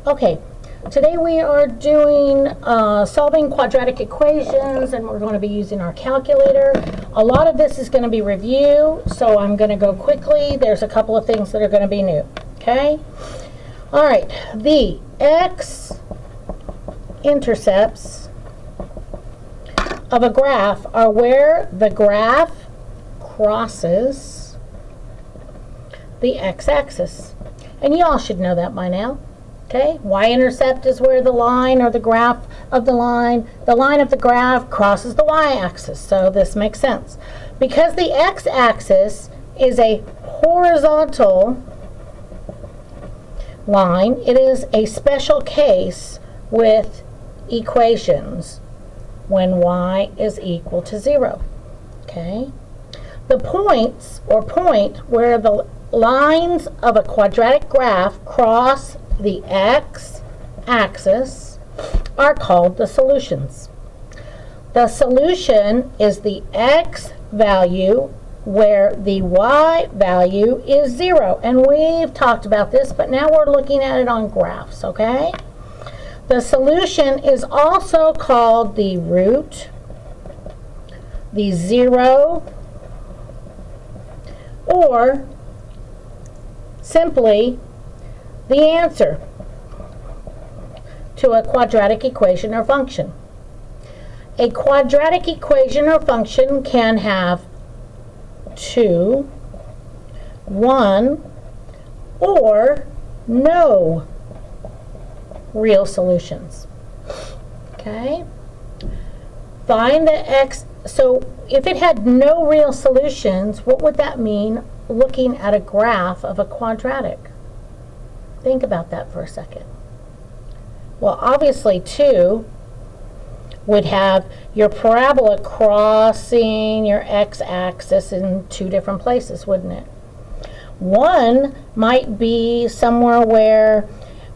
Okay, today we are doing solving quadratic equations, and we're going to be using our calculator. A lot of this is going to be review, so I'm going to go quickly. There's a couple of things that are going to be new. Okay? All right, the x-intercepts of a graph are where the graph crosses the x-axis. And you all should know that by now. Okay, y-intercept is where the line or the graph of the line of the graph crosses the y-axis. So this makes sense. Because the x-axis is a horizontal line, it is a special case with equations when y is equal to 0. Okay, the points or point where the lines of a quadratic graph cross the x-axis are called the solutions. The solution is the x value where the y value is 0. And we've talked about this, but now we're looking at it on graphs, okay? The solution is also called the root, the 0, or simply the answer to a quadratic equation or function. A quadratic equation or function can have 2, 1, or no real solutions. Okay? Find the x. So if it had no real solutions, what would that mean looking at a graph of a quadratic? Think about that for a second. Well, obviously 2 would have your parabola crossing your x-axis in 2 different places, wouldn't it? 1 might be somewhere where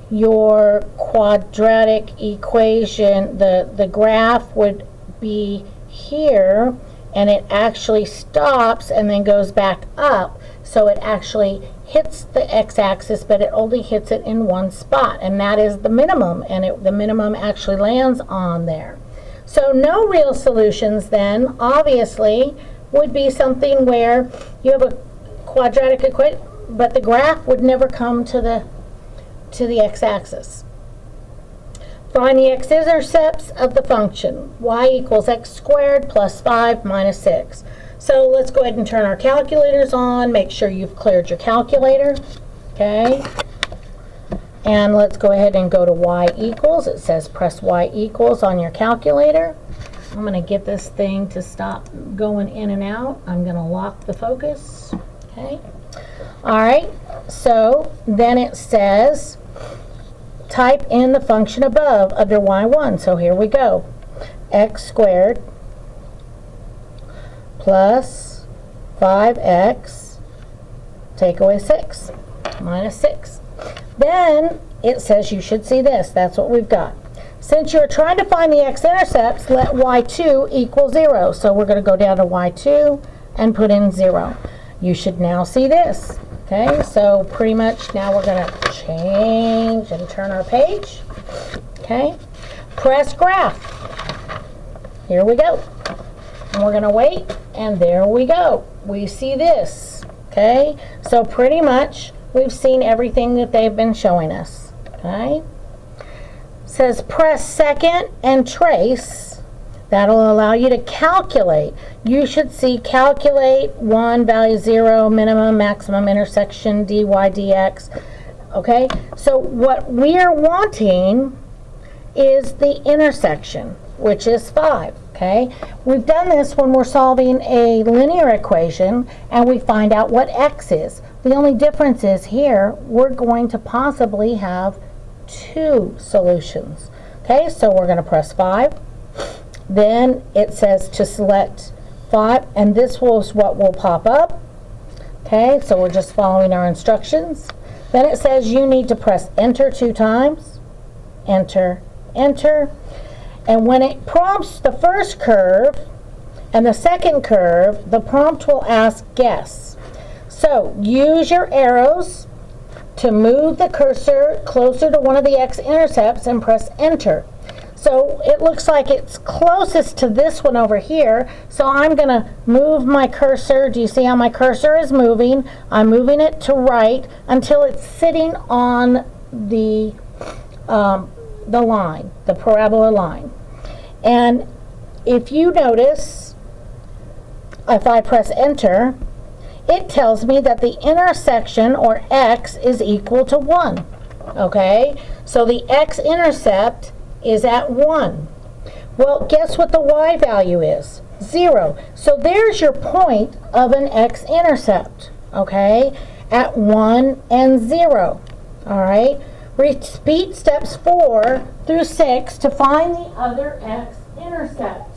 your quadratic equation, the graph would be here, and it actually stops and then goes back up. So it actually hits the x-axis, but it only hits it in one spot, and that is the minimum, and the minimum actually lands on there. So no real solutions then, obviously, would be something where you have a quadratic equation, but the graph would never come to the x-axis. Find the x-intercepts of the function. Y equals x squared plus 5 minus 6. So let's go ahead and turn our calculators on. Make sure you've cleared your calculator. Okay. And let's go ahead and go to y equals. It says press y equals on your calculator. I'm going to get this thing to stop going in and out. I'm going to lock the focus. Okay. All right. So then it says type in the function above under y1. So here we go. X squared plus 5x, take away 6, minus 6. Then it says you should see this. That's what we've got. Since you're trying to find the x-intercepts, let y2 equal 0. So we're going to go down to y2 and put in 0. You should now see this. Okay, so pretty much now we're going to change and turn our page. Okay, press graph. Here we go. And we're going to wait, and there we go. We see this. Okay, so pretty much we've seen everything that they've been showing us. Okay, it says press second and trace. That'll allow you to calculate. You should see calculate 1, value 0, minimum, maximum, intersection, dy, dx. Okay, so what we're wanting is the intersection, which is 5. Okay, we've done this when we're solving a linear equation and we find out what x is. The only difference is here we're going to possibly have 2 solutions. Okay, so we're going to press 5. Then it says to select 5, and this was what will pop up. Okay, so we're just following our instructions. Then it says you need to press enter 2 times. Enter, enter. And when it prompts the first curve and the second curve, the prompt will ask guess. So use your arrows to move the cursor closer to one of the x-intercepts and press enter. So it looks like it's closest to this one over here, so I'm going to move my cursor. Do you see how my cursor is moving? I'm moving it to right until it's sitting on the line, the parabola line. And if you notice, if I press enter, it tells me that the intersection, or x, is equal to 1. Okay? So the x-intercept is at 1. Well, guess what the y value is? 0. So there's your point of an x-intercept. Okay? At 1 and 0. All right? Repeat steps 4 through 6 to find the other x-intercept.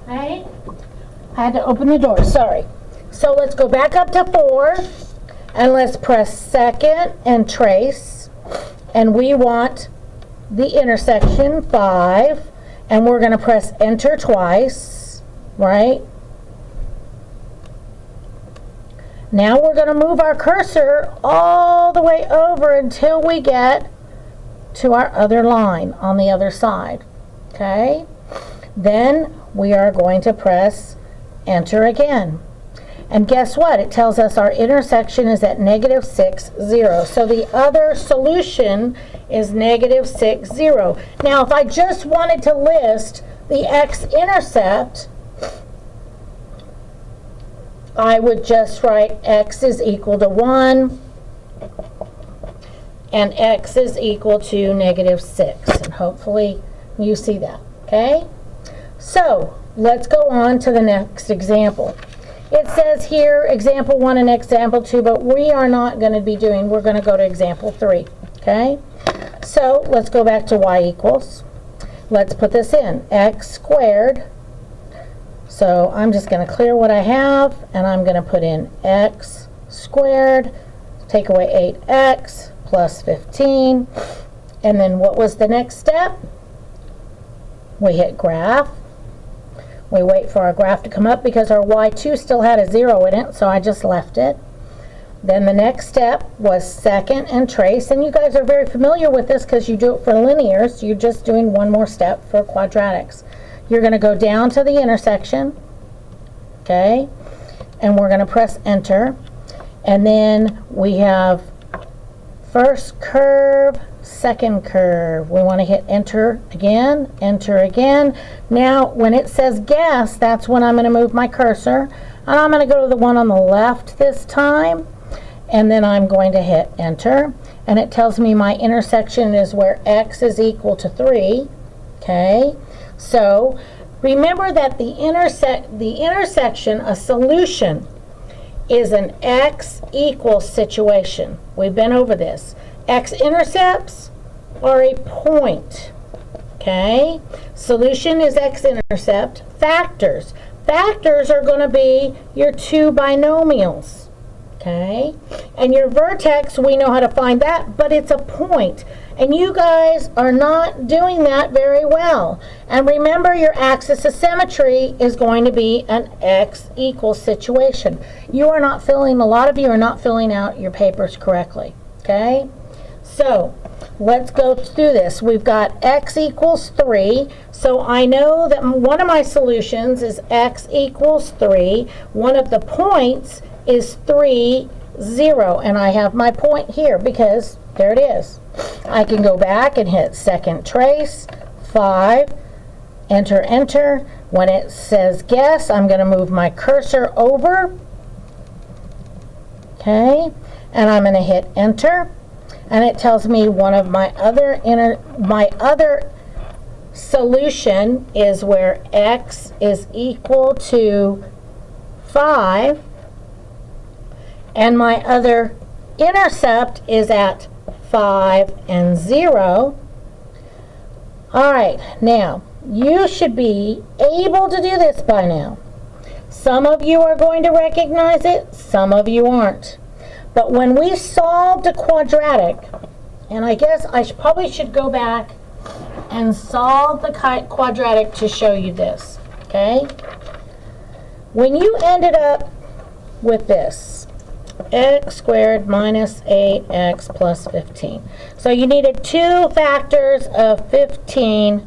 Okay? I had to open the door, sorry. So let's go back up to 4 and let's press second and trace. And we want the intersection 5, and we're going to press enter twice, right? Now we're going to move our cursor all the way over until we get to our other line on the other side. Okay? Then we are going to press enter again. And guess what? It tells us our intersection is at -6, 0. So the other solution is -6, 0. Now, if I just wanted to list the x-intercept, I would just write x is equal to 1 and x is equal to -6. And hopefully you see that. Okay? So let's go on to the next example. It says here example 1 and example 2, but we are not going to be doing, we're going to go to example 3. Okay? So let's go back to y equals. Let's put this in. X squared. So I'm just going to clear what I have, and I'm going to put in x squared, take away 8x plus 15. And then what was the next step? We hit graph. We wait for our graph to come up because our y2 still had a 0 in it, so I just left it. Then the next step was second and trace, and you guys are very familiar with this because you do it for linears, so you're just doing one more step for quadratics. You're going to go down to the intersection, okay, and we're going to press enter, and then we have first curve, second curve. We want to hit enter again, enter again. Now when it says guess, that's when I'm going to move my cursor, and I'm going to go to the one on the left this time, and then I'm going to hit enter, and it tells me my intersection is where x is equal to 3. Okay, so remember that the intersection, a solution, is an x equals situation. We've been over this. X-intercepts are a point. Okay? Solution is x-intercept. Factors. Factors are going to be your two binomials. Okay? And your vertex, we know how to find that, but it's a point. And you guys are not doing that very well. And remember, your axis of symmetry is going to be an x equals situation. You are not filling, a lot of you are not filling out your papers correctly. Okay? So let's go through this. We've got x equals 3. So I know that one of my solutions is x equals 3. One of the points is 3, 0. And I have my point here because there it is. I can go back and hit second trace, 5, enter, enter. When it says guess, I'm going to move my cursor over. Okay, and I'm going to hit enter. And it tells me one of my other solution is where x is equal to 5, and my other intercept is at 5 and 0. All right, now you should be able to do this by now. Some of you are going to recognize it, some of you aren't. But when we solved a quadratic, and I guess I probably should go back and solve the quadratic to show you this, okay? When you ended up with this, x squared minus 8x plus 15. So you needed two factors of 15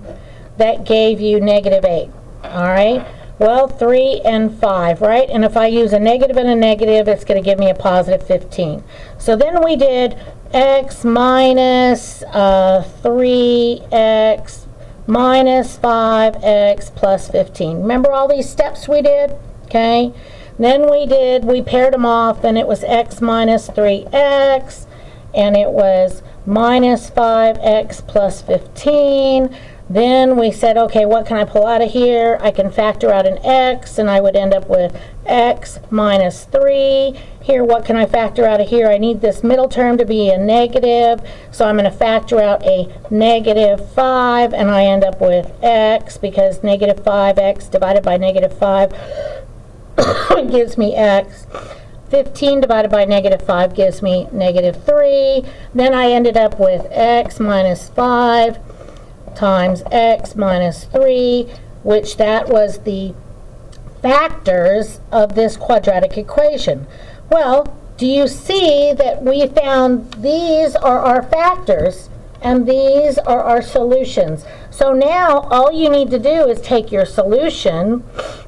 that gave you negative 8. All right? Well, 3 and 5, right? And if I use a negative and a negative, it's going to give me a positive 15. So then we did x minus 3x minus 5x plus 15. Remember all these steps we did? Okay. Then we paired them off, and it was x minus 3x, and it was minus 5x plus 15. Then we said, okay, what can I pull out of here? I can factor out an x, and I would end up with x minus 3. Here, what can I factor out of here? I need this middle term to be a negative, so I'm going to factor out a negative 5, and I end up with x, because negative 5x divided by negative 5 gives me x. 15 divided by negative 5 gives me negative 3. Then I ended up with x minus 5 times x minus 3, which that was the factors of this quadratic equation. Well, do you see that we found these are our factors and these are our solutions? So now all you need to do is take your solution,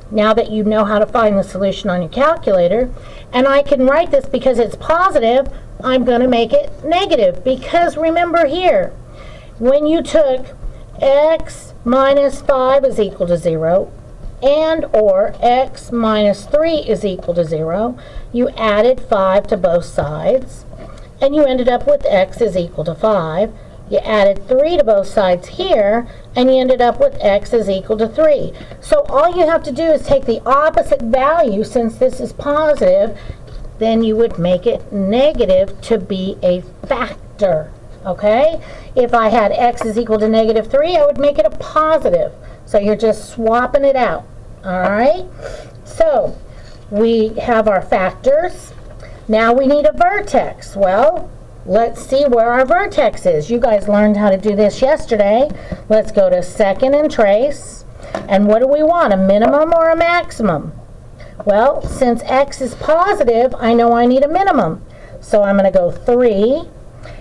now that you know how to find the solution on your calculator, and I can write this, because it's positive, I'm going to make it negative, because remember here, when you took x minus 5 is equal to 0, and or x minus 3 is equal to 0, you added 5 to both sides, and you ended up with x is equal to 5. You added 3 to both sides here, and you ended up with x is equal to 3. So all you have to do is take the opposite value, since this is positive, then you would make it negative to be a factor. Okay? If I had x is equal to negative 3, I would make it a positive. So you're just swapping it out. All right? So we have our factors. Now we need a vertex. Well, let's see where our vertex is. You guys learned how to do this yesterday. Let's go to second and trace. And what do we want, a minimum or a maximum? Well, since x is positive, I know I need a minimum. So I'm going to go 3.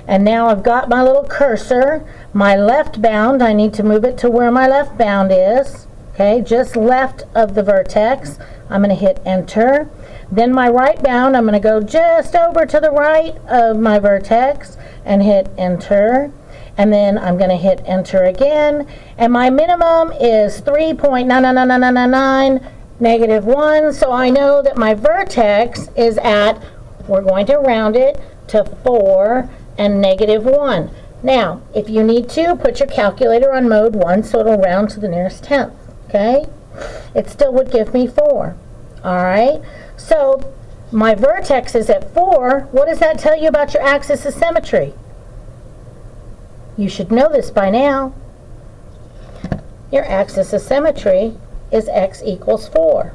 And now I've got my little cursor. My left bound, I need to move it to where my left bound is. Okay, just left of the vertex. I'm going to hit enter. Then my right bound, I'm going to go just over to the right of my vertex and hit enter. And then I'm going to hit enter again. And my minimum is 3.99999, negative 1. So I know that my vertex is at, we're going to round it to 4 and negative 1. Now, if you need to, put your calculator on mode 1 so it'll round to the nearest tenth. Okay? It still would give me 4. All right? So my vertex is at 4. What does that tell you about your axis of symmetry? You should know this by now. Your axis of symmetry is x equals 4.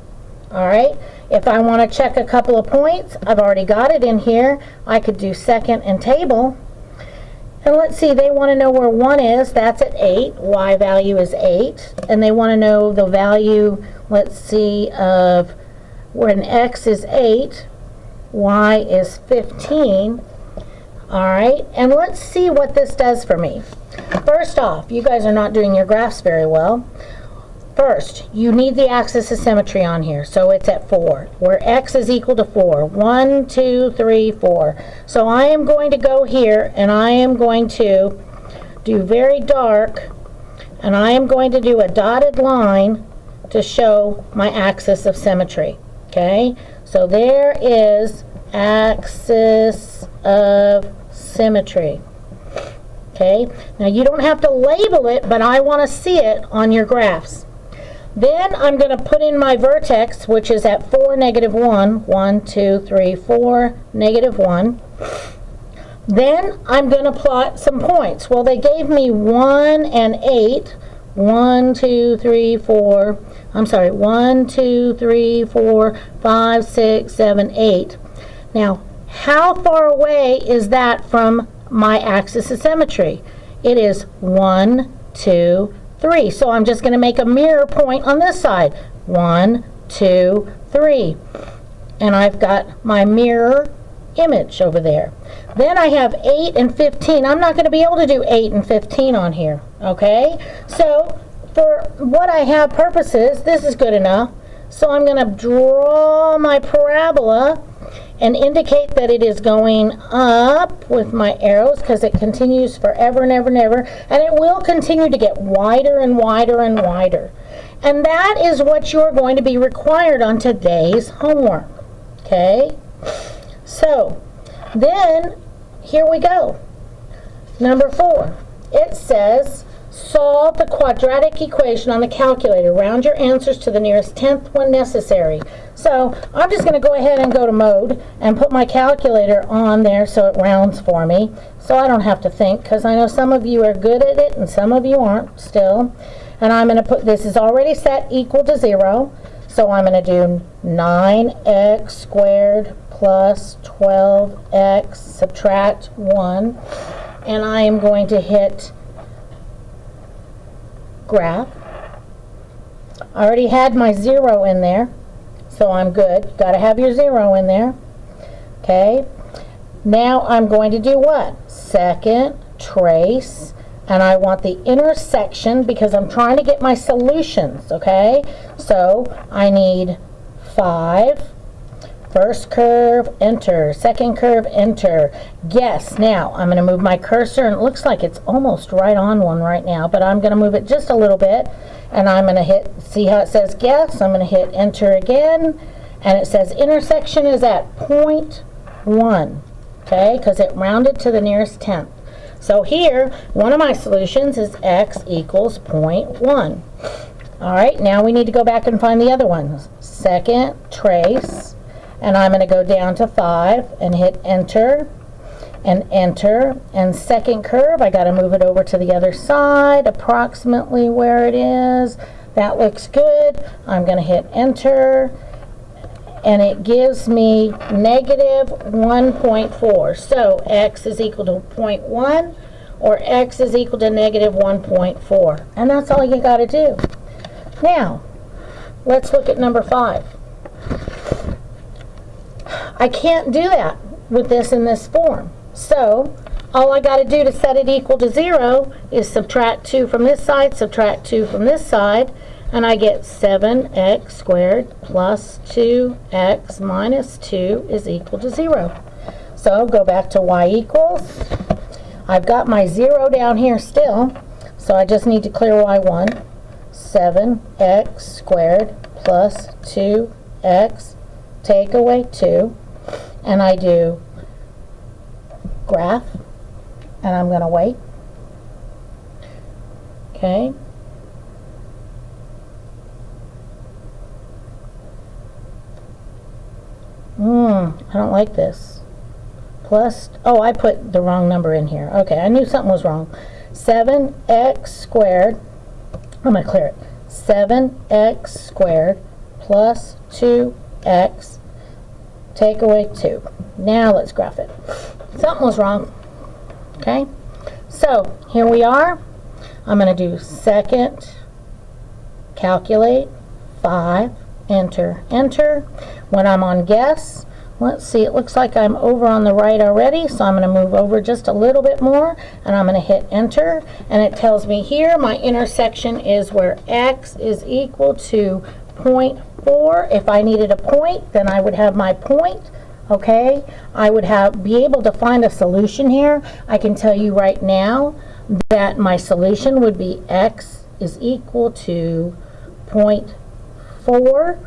All right? If I want to check a couple of points, I've already got it in here. I could do second and table. And let's see, they want to know where 1 is. That's at 8. Y value is 8. And they want to know the value, let's see, of when x is 8, y is 15. All right, and let's see what this does for me. First off, you guys are not doing your graphs very well. First, you need the axis of symmetry on here, so it's at 4, where x is equal to 4. 1, 2, 3, 4. So I am going to go here, and I am going to do very dark, and I am going to do a dotted line to show my axis of symmetry. Okay, so there is axis of symmetry. Okay, now you don't have to label it, but I want to see it on your graphs. Then I'm going to put in my vertex, which is at 4, negative 1. 1, 2, 3, 4, negative 1. Then I'm going to plot some points. Well, they gave me 1 and 8. 1, 2, 3, 4. I'm sorry, 1, 2, 3, 4, 5, 6, 7, 8. Now, how far away is that from my axis of symmetry? It is 1, 2, 3. So I'm just going to make a mirror point on this side. 1, 2, 3. And I've got my mirror image over there. Then I have 8 and 15. I'm not going to be able to do 8 and 15 on here, okay? So for what I have purposes, this is good enough. So I'm going to draw my parabola and indicate that it is going up with my arrows because it continues forever and ever and ever, and it will continue to get wider and wider and wider. And that is what you're going to be required on today's homework, okay? So then here we go. Number 4, it says solve the quadratic equation on the calculator. Round your answers to the nearest tenth when necessary. So I'm just going to go ahead and go to mode and put my calculator on there so it rounds for me, so I don't have to think, because I know some of you are good at it and some of you aren't still. And I'm going to put, this is already set equal to 0, so I'm going to do 9x squared plus 12x subtract 1, and I am going to hit graph. I already had my 0 in there, so I'm good. Got to have your 0 in there. Okay. Now I'm going to do what? Second trace, and I want the intersection because I'm trying to get my solutions, okay? So I need 5. First curve, enter. Second curve, enter. Guess. Now, I'm going to move my cursor, and it looks like it's almost right on one right now, but I'm going to move it just a little bit, and I'm going to hit, see how it says guess? I'm going to hit enter again, and it says intersection is at 0.1, okay, because it rounded to the nearest tenth. So here, one of my solutions is x equals 0.1. All right, now we need to go back and find the other ones. Second trace. And I'm going to go down to 5 and hit enter and enter. And second curve, I got to move it over to the other side, approximately where it is. That looks good. I'm going to hit enter, and it gives me negative 1.4. So x is equal to 0.1, or x is equal to negative 1.4. And that's all you got to do. Now, let's look at number 5. I can't do that with this in this form. So all I got to do to set it equal to 0 is subtract 2 from this side, subtract 2 from this side, and I get 7x squared plus 2x minus 2 is equal to 0. So go back to y equals. I've got my 0 down here still, so I just need to clear y1. 7x squared plus 2x, take away 2, and I do graph, and I'm going to wait. Okay. I don't like this. Plus, oh, I put the wrong number in here. Okay, I knew something was wrong. 7x squared, I'm going to clear it. 7x squared plus 2x, take away 2. Now let's graph it. Something was wrong. Okay, so here we are. I'm going to do second, calculate, 5, enter, enter. When I'm on guess, let's see, it looks like I'm over on the right already, so I'm going to move over just a little bit more, and I'm going to hit enter, and it tells me here my intersection is where x is equal to 0.4. If I needed a point, then I would have my point. Okay, I would be able to find a solution here. I can tell you right now that my solution would be x is equal to 0.4.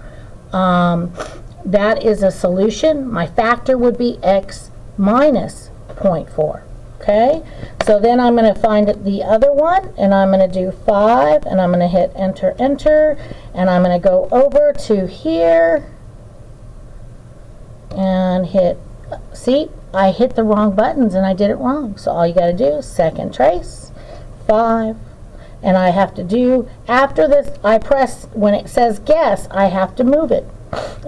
That is a solution. My factor would be x minus 0.4. Okay, so then I'm going to find the other one, and I'm going to do 5, and I'm going to hit enter, enter, and I'm going to go over to here and hit, see, I hit the wrong buttons and I did it wrong. So all you got to do is second trace, 5, and I have to do, after this, I press, when it says guess, I have to move it.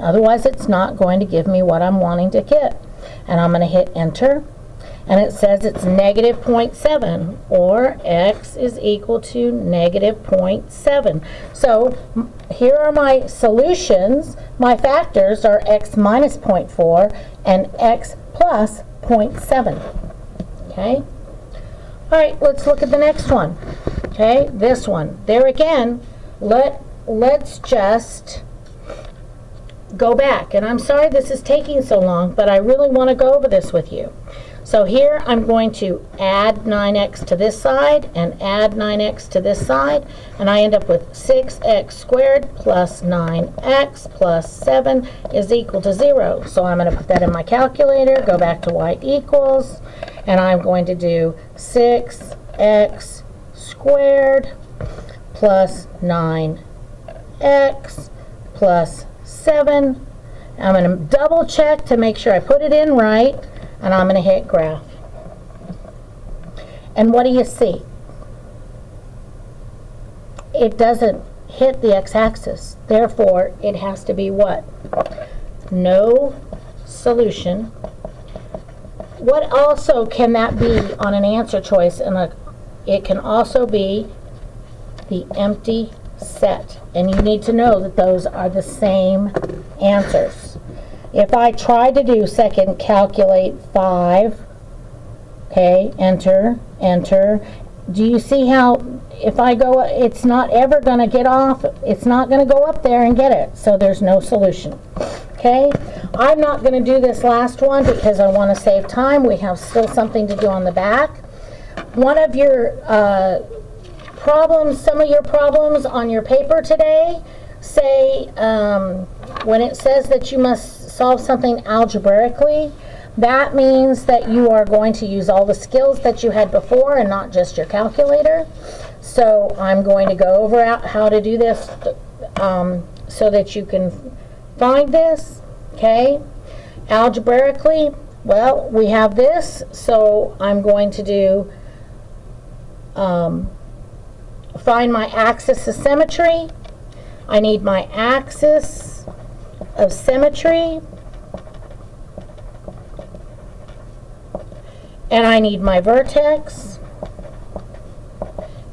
Otherwise, it's not going to give me what I'm wanting to get. And I'm going to hit enter, and it says it's negative 0.7, or x is equal to negative 0.7. So here are my solutions. My factors are x minus 0.4 and x plus 0.7. Okay? All right, let's look at the next one. Okay, this one. There again, let's just go back. And I'm sorry this is taking so long, but I really want to go over this with you. So here I'm going to add 9x to this side and add 9x to this side, and I end up with 6x squared plus 9x plus 7 is equal to 0. So I'm going to put that in my calculator, go back to y equals, and I'm going to do 6x squared plus 9x plus 7. I'm going to double check to make sure I put it in right, and I'm going to hit graph. And what do you see? It doesn't hit the x-axis. Therefore, it has to be what? No solution. What also can that be on an answer choice? And it can also be the empty set. And you need to know that those are the same answers. If I try to do second calculate 5, okay, enter, enter, do you see how if I go, it's not ever going to get off, it's not going to go up there and get it, so there's no solution. Okay, I'm not going to do this last one because I want to save time. We have still something to do on the back. One of your problems, some of your problems on your paper today say when it says that you must solve something algebraically, that means that you are going to use all the skills that you had before and not just your calculator. So I'm going to go over how to do this so that you can find this. Okay, algebraically, well, we have this, so I'm going to do find my axis of symmetry. I need my axis of symmetry, and I need my vertex,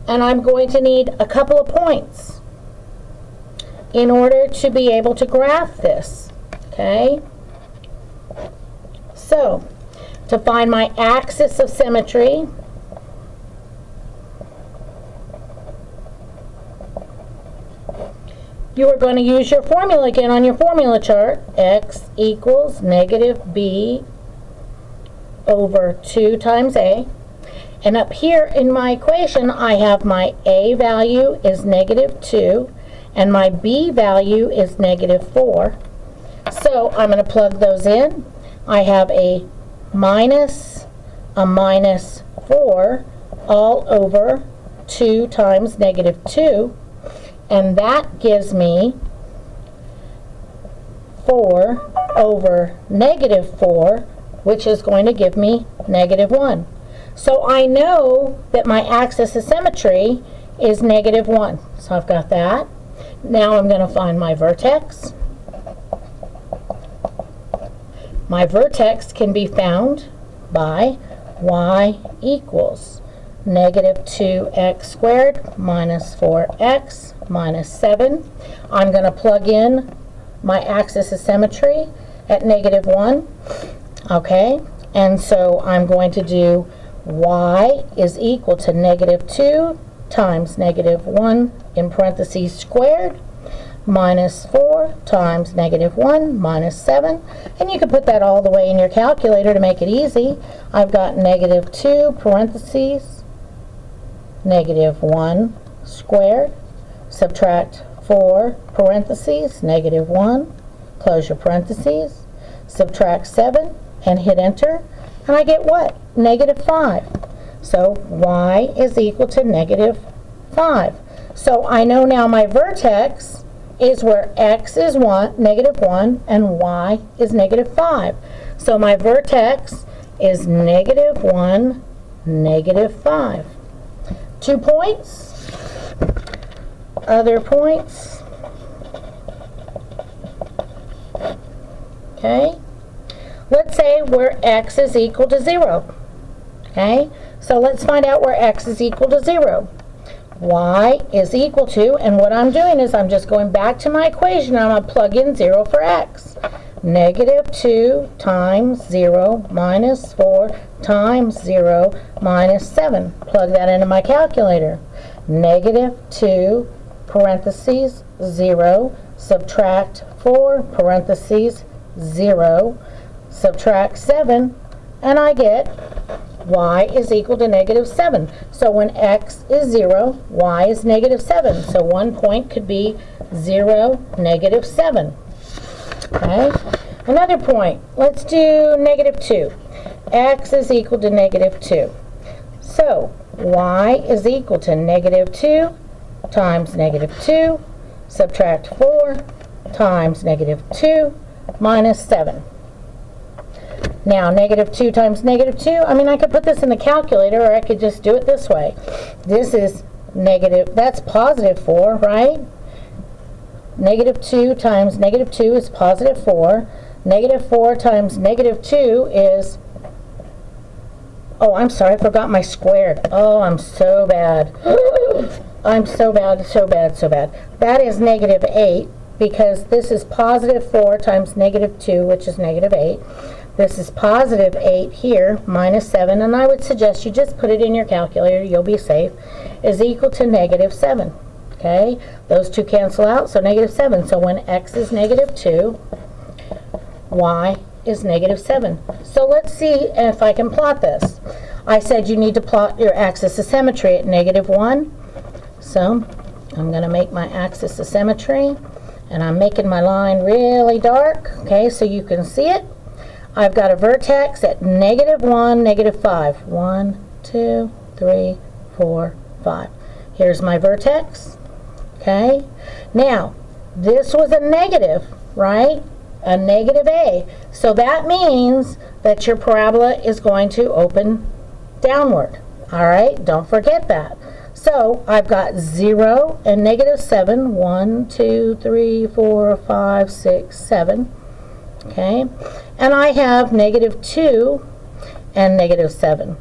and I'm going to need a couple of points in order to be able to graph this. Okay, so to find my axis of symmetry, you are going to use your formula again on your formula chart. X equals negative b over 2 times a. And up here in my equation, I have my a value is negative 2, and my b value is negative 4. So I'm going to plug those in. I have a minus 4 all over 2 times negative 2. And that gives me 4 over negative 4, which is going to give me negative 1. So I know that my axis of symmetry is negative 1. So I've got that. Now I'm going to find my vertex. My vertex can be found by y equals negative 2x squared minus 4x minus 7. I'm going to plug in my axis of symmetry at negative 1. Okay, and so I'm going to do y is equal to negative 2 times negative 1 in parentheses squared minus 4 times negative 1 minus 7. And you can put that all the way in your calculator to make it easy. I've got negative 2 parentheses negative 1 squared, subtract 4 parentheses, negative 1, close your parentheses, subtract 7, and hit enter, and I get what? Negative 5. So y is equal to negative 5. So I know now my vertex is where x is negative 1, and y is negative 5. So my vertex is negative 1, negative 5. 2 points. Other points. Okay. Let's say where x is equal to 0. Okay, so let's find out where x is equal to 0. Y is equal to, and what I'm doing is I'm just going back to my equation and I'm going to plug in 0 for x. Negative 2 times 0 minus 4 times 0 minus 7. Plug that into my calculator. Negative 2 parentheses 0 subtract 4 parentheses 0 subtract 7, and I get y is equal to negative 7. So when x is 0, y is negative 7. So one point could be 0, negative 7. Okay? Another point, let's do negative 2. X is equal to negative 2. So y is equal to negative 2 times negative 2, subtract 4 times negative 2 minus 7. Now, negative 2 times negative 2, I could put this in the calculator, or I could just do it this way. This is negative, that's positive 4, right? Negative 2 times negative 2 is positive 4. Negative 4 times negative 2 is, oh, I'm sorry, I forgot my squared. Oh, I'm so bad. I'm so bad, so bad, so bad. That is negative 8, because this is positive 4 times negative 2, which is negative 8. This is positive 8 here, minus 7, and I would suggest you just put it in your calculator, you'll be safe, is equal to negative 7. Okay? Those two cancel out, so negative 7. So when x is negative 2, y is negative 7. So let's see if I can plot this. I said you need to plot your axis of symmetry at negative 1. So I'm going to make my axis of symmetry, and I'm making my line really dark, okay, so you can see it. I've got a vertex at negative 1, negative 5. 1, 2, 3, 4, 5. Here's my vertex, okay? Now, this was a negative, right? A negative a. So that means that your parabola is going to open downward, all right? Don't forget that. So I've got 0 and negative 7. 1, 2, 3, 4, 5, 6, 7. Okay, and I have negative 2 and negative 7.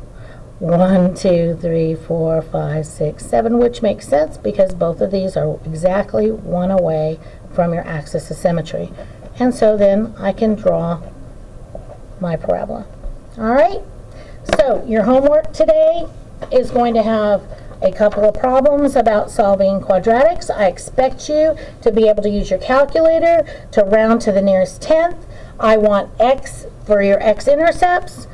1, 2, 3, 4, 5, 6, 7, which makes sense because both of these are exactly one away from your axis of symmetry. And so then I can draw my parabola. All right, so your homework today is going to have a couple of problems about solving quadratics. I expect you to be able to use your calculator to round to the nearest tenth. I want x for your x-intercepts.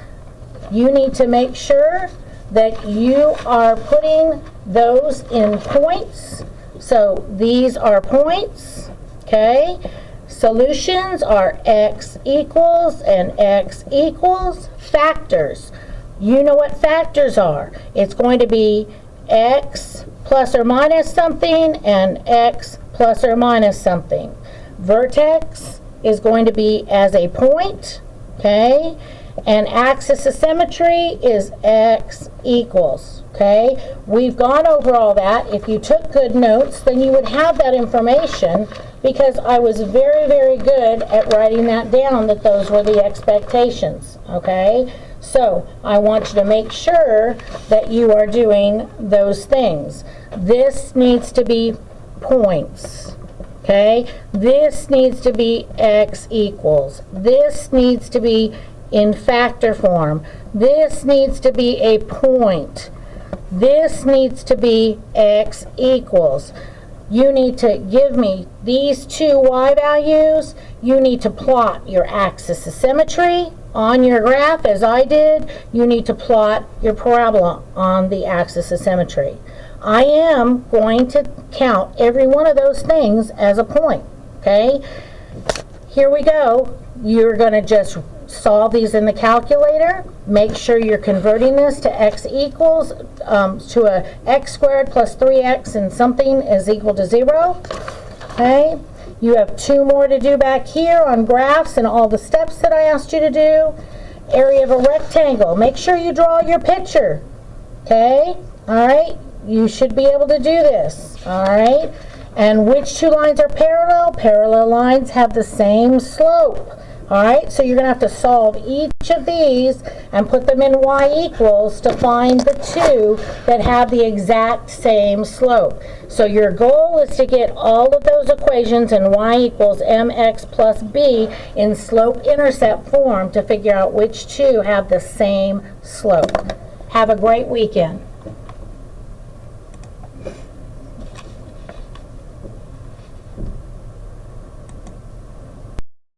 You need to make sure that you are putting those in points. So these are points, okay? Solutions are x equals and x equals. Factors. You know what factors are. It's going to be x plus or minus something and x plus or minus something. Vertex is going to be as a point, okay? And axis of symmetry is x equals, okay? We've gone over all that. If you took good notes, then you would have that information because I was very, very good at writing that down, that those were the expectations, okay? So I want you to make sure that you are doing those things. This needs to be points. Okay, this needs to be x equals. This needs to be in factor form. This needs to be a point. This needs to be x equals. You need to give me these two y values. You need to plot your axis of symmetry on your graph, as I did. You need to plot your parabola on the axis of symmetry. I am going to count every one of those things as a point, okay? Here we go. You're going to just solve these in the calculator. Make sure you're converting this to x equals, to a x squared plus 3x and something is equal to 0, okay? You have 2 more to do back here on graphs and all the steps that I asked you to do. Area of a rectangle. Make sure you draw your picture, okay? All right? You should be able to do this, all right? And which two lines are parallel? Parallel lines have the same slope, All right, so you're going to have to solve each of these and put them in y equals to find the two that have the exact same slope. So your goal is to get all of those equations in y equals mx plus b in slope-intercept form to figure out which two have the same slope. Have a great weekend.